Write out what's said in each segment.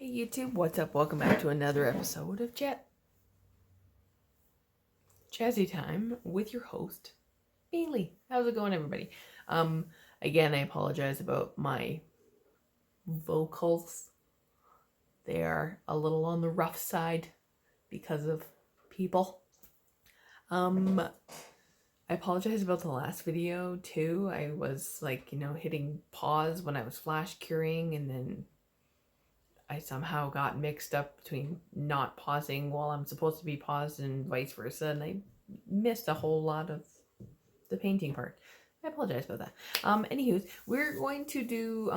Hey YouTube, what's up? Welcome back to another episode of Jazzy Time with your host, Bailey. How's it going, everybody? Again, I apologize about my vocals. They are a little on the rough side because of people. I apologize about the last video too. I was hitting pause when I was flash curing, and then I somehow got mixed up between not pausing while I'm supposed to be paused and vice versa, and I missed a whole lot of the painting part. I apologize about that. Anywho, we're going to do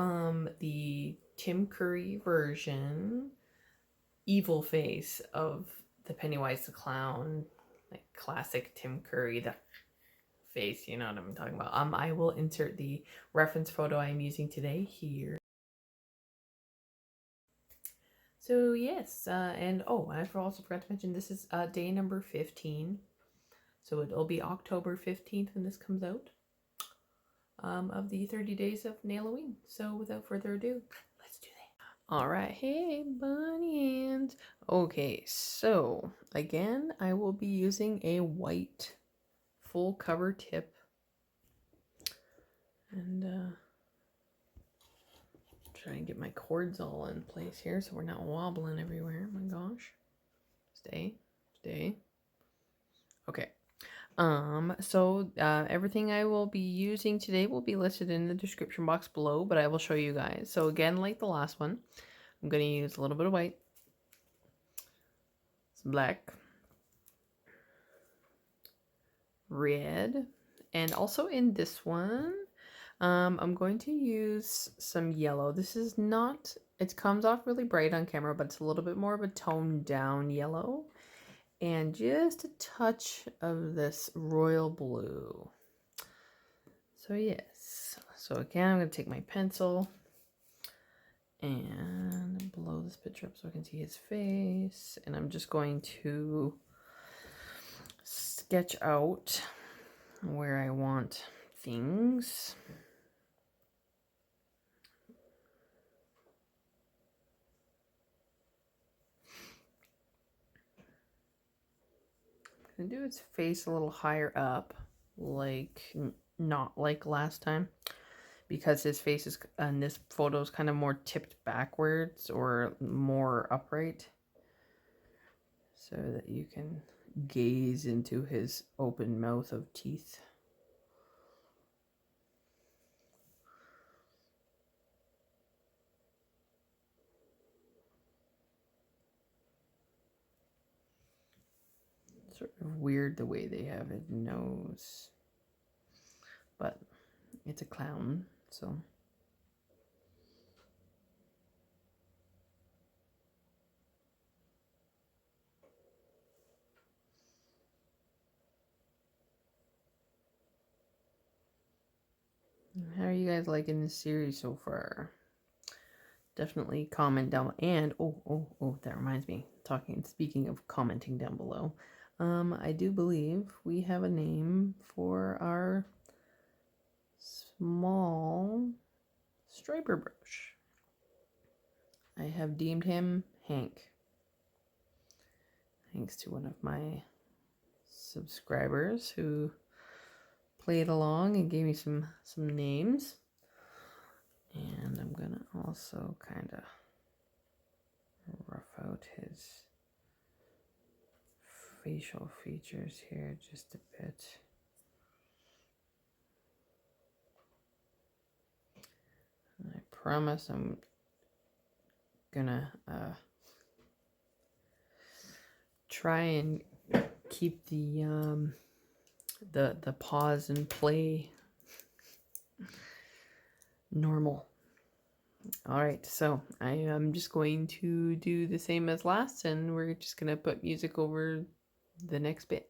the Tim Curry version, evil face of the Pennywise the Clown, like classic Tim Curry, the face, you know what I'm talking about. I will insert the reference photo I'm using today here. So yes, and I also forgot to mention this is day number 15. So it'll be October 15th when this comes out, of the 30 Days of NAIL-O-WEEN. So without further ado, let's do that. All right, hey bunny hands. Okay, so again, I will be using a white full cover tip. And try and get my cords all in place here so we're not wobbling everywhere. Oh my gosh. Stay. Okay. So everything I will be using today will be listed in the description box below, but I will show you guys. So again, like the last one, I'm going to use a little bit of white, some black, red, and also in this one, I'm going to use some yellow. This is not, it comes off really bright on camera, but it's a little bit more of a toned down yellow. And just a touch of this royal blue. So yes. So again, I'm going to take my pencil and blow this picture up so I can see his face. And I'm just going to sketch out where I want things. I'm gonna do its face a little higher up, like not like last time, because his face is in this photo is kind of more tipped backwards or more upright, so that you can gaze into his open mouth of teeth. Sort of weird the way they have his nose, but it's a clown, so. How are you guys liking this series so far? Definitely comment down, and that reminds me, speaking of commenting down below, I do believe we have a name for our small striper brush. I have deemed him Hank, thanks to one of my subscribers who played along and gave me some names. And I'm gonna also kind of rough out his facial features here just a bit. And I promise I'm gonna try and keep the pause and play normal. All right, so I am just going to do the same as last, and we're just gonna put music over the next bit.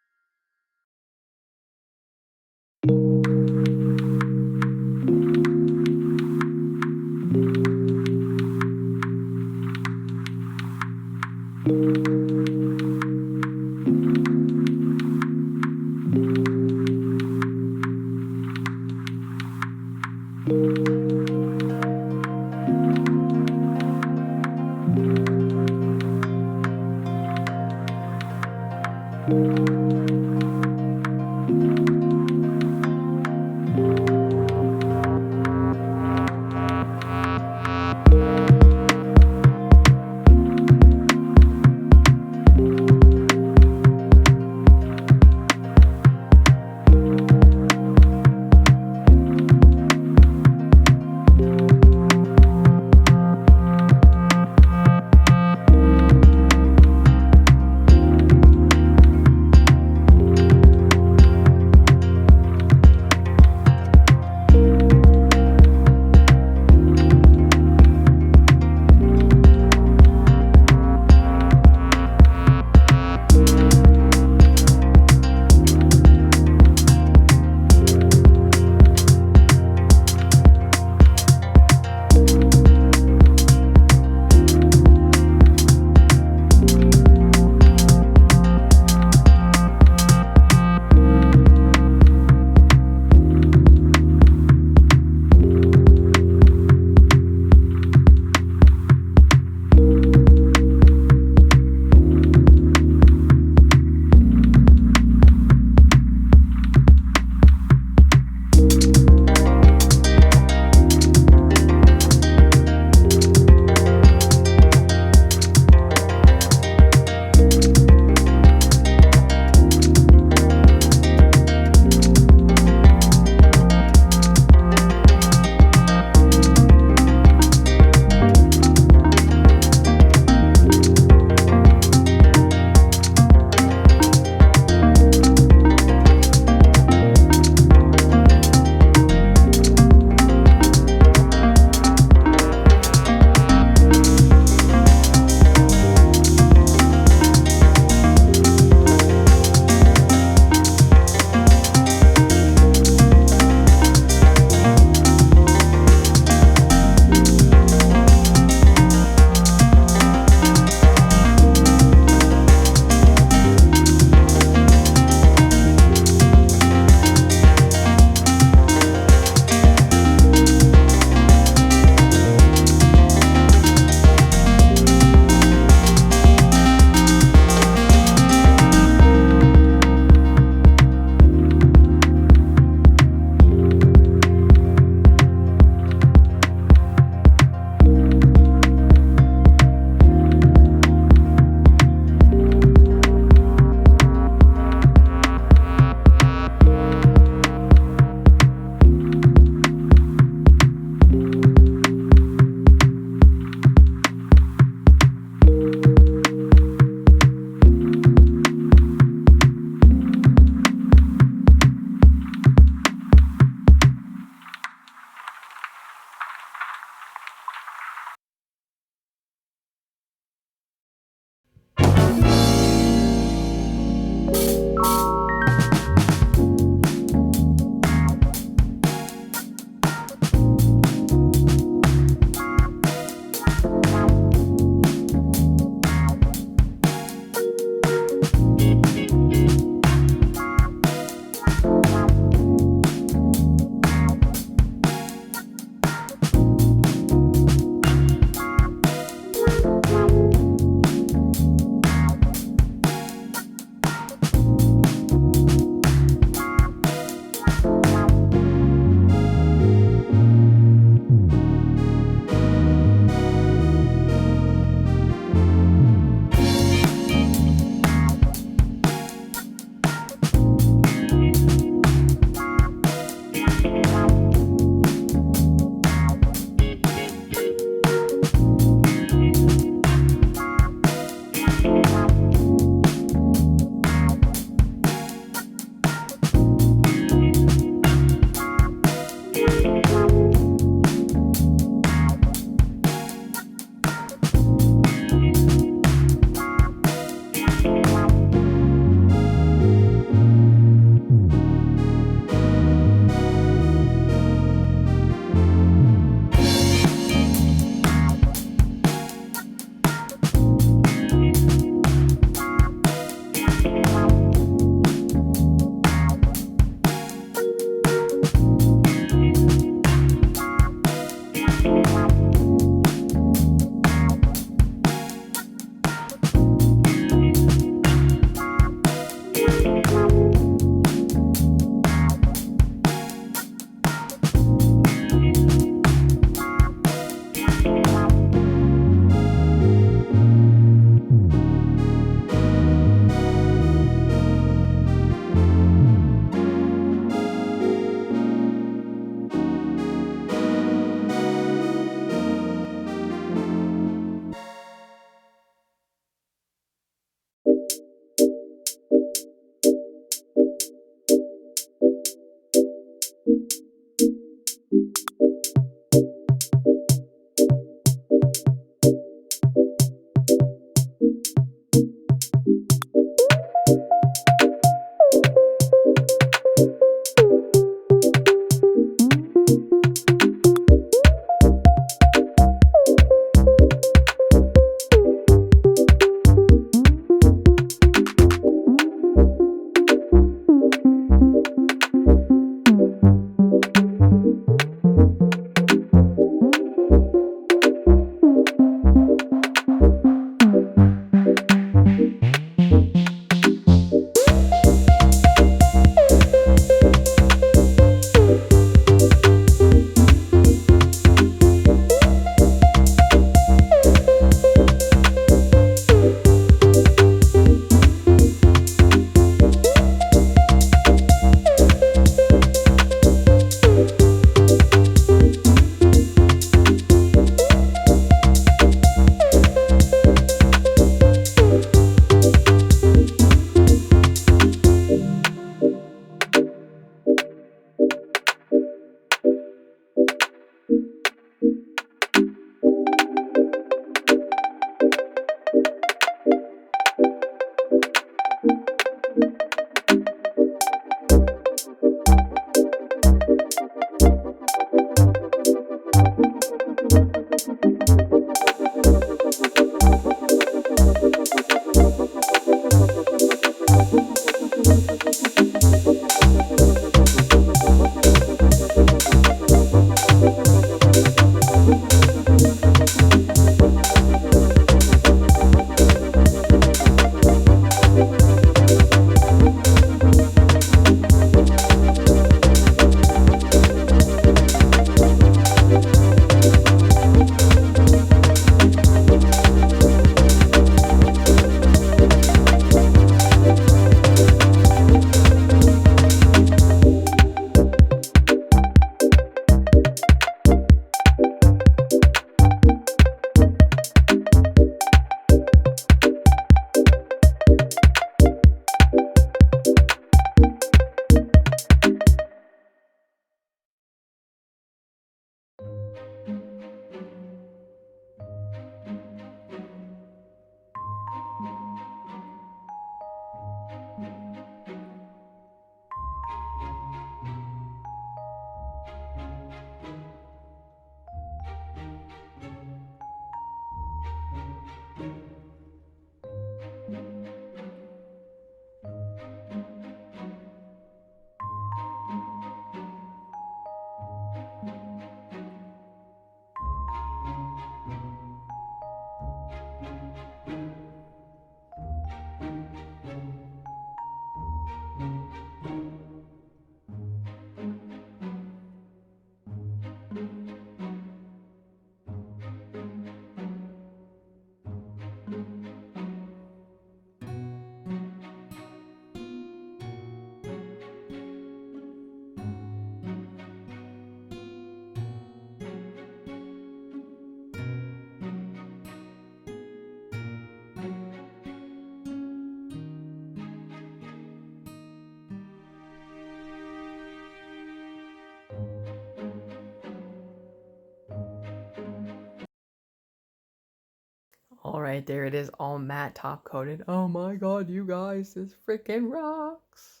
All right, there it is, all matte top coated. Oh my god, you guys, this freaking rocks.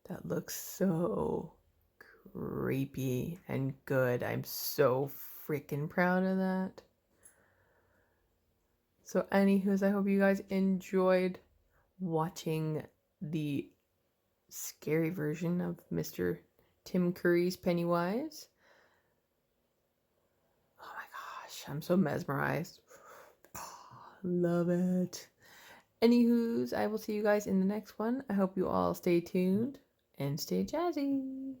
That looks so creepy and good. I'm so freaking proud of that. So anywho's, I hope you guys enjoyed watching the scary version of Mr. Tim Curry's Pennywise. Oh my gosh, I'm so mesmerized. Love it. Anywho's, I will see you guys in the next one. I hope you all stay tuned and stay jazzy.